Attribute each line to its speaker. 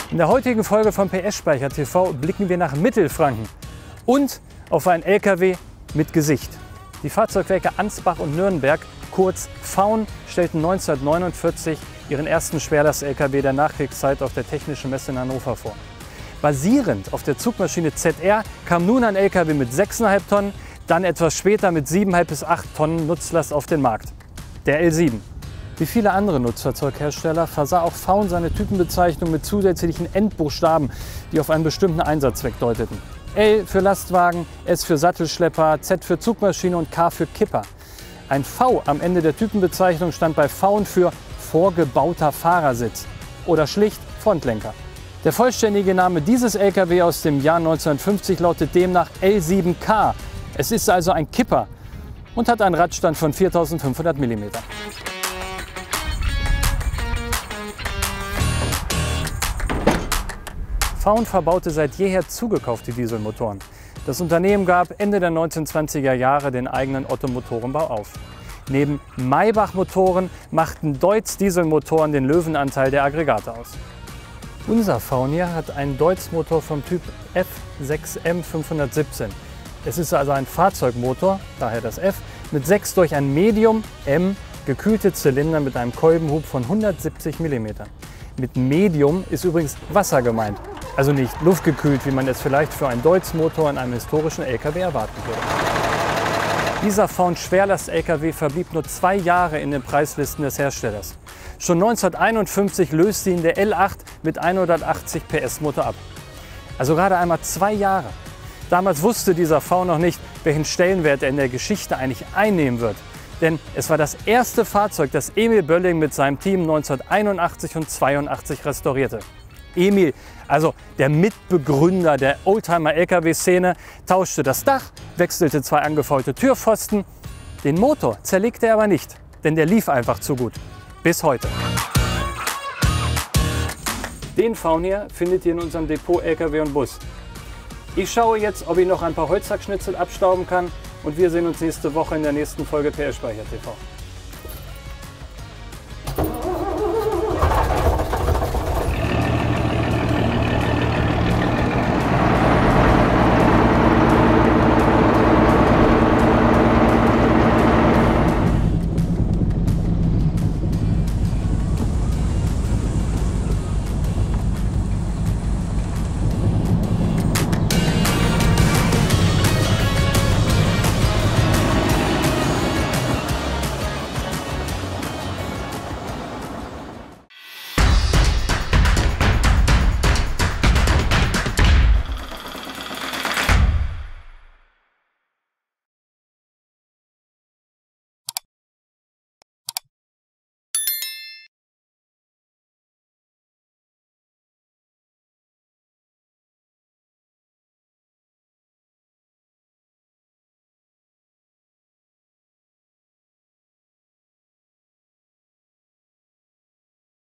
Speaker 1: In der heutigen Folge von PS-Speicher TV blicken wir nach Mittelfranken und auf einen LKW mit Gesicht. Die Fahrzeugwerke Ansbach und Nürnberg, kurz Faun, stellten 1949 ihren ersten Schwerlast-LKW der Nachkriegszeit auf der Technischen Messe in Hannover vor. Basierend auf der Zugmaschine ZR kam nun ein LKW mit 6,5 Tonnen, dann etwas später mit 7,5 bis 8 Tonnen Nutzlast auf den Markt, der L7. Wie viele andere Nutzfahrzeughersteller versah auch Faun seine Typenbezeichnung mit zusätzlichen Endbuchstaben, die auf einen bestimmten Einsatzzweck deuteten. L für Lastwagen, S für Sattelschlepper, Z für Zugmaschine und K für Kipper. Ein V am Ende der Typenbezeichnung stand bei Faun für vorgebauter Fahrersitz oder schlicht Frontlenker. Der vollständige Name dieses LKW aus dem Jahr 1950 lautet demnach L7K. Es ist also ein Kipper und hat einen Radstand von 4500 mm. Faun verbaute seit jeher zugekaufte Dieselmotoren. Das Unternehmen gab Ende der 1920er Jahre den eigenen Otto-Motorenbau auf. Neben Maybach-Motoren machten Deutz Dieselmotoren den Löwenanteil der Aggregate aus. Unser Faun hier hat einen Deutz-Motor vom Typ F6M 517. Es ist also ein Fahrzeugmotor, daher das F, mit 6 durch ein Medium M gekühlte Zylinder mit einem Kolbenhub von 170 mm. Mit Medium ist übrigens Wasser gemeint, also nicht luftgekühlt, wie man es vielleicht für einen Deutz-Motor in einem historischen LKW erwarten würde. Dieser Faun Schwerlast-LKW verblieb nur 2 Jahre in den Preislisten des Herstellers. Schon 1951 löste ihn der L8 mit 180 PS Motor ab. Also gerade einmal 2 Jahre. Damals wusste dieser Faun noch nicht, welchen Stellenwert er in der Geschichte eigentlich einnehmen wird. Denn es war das erste Fahrzeug, das Emil Bölling mit seinem Team 1981 und 82 restaurierte. Emil, also der Mitbegründer der Oldtimer-LKW-Szene, tauschte das Dach, wechselte 2 angefaulte Türpfosten. Den Motor zerlegte er aber nicht, denn der lief einfach zu gut. Bis heute. Den Faun hier findet ihr in unserem Depot LKW und Bus. Ich schaue jetzt, ob ich noch ein paar Holzhackschnitzel abstauben kann und wir sehen uns nächste Woche in der nächsten Folge PS-Speicher TV.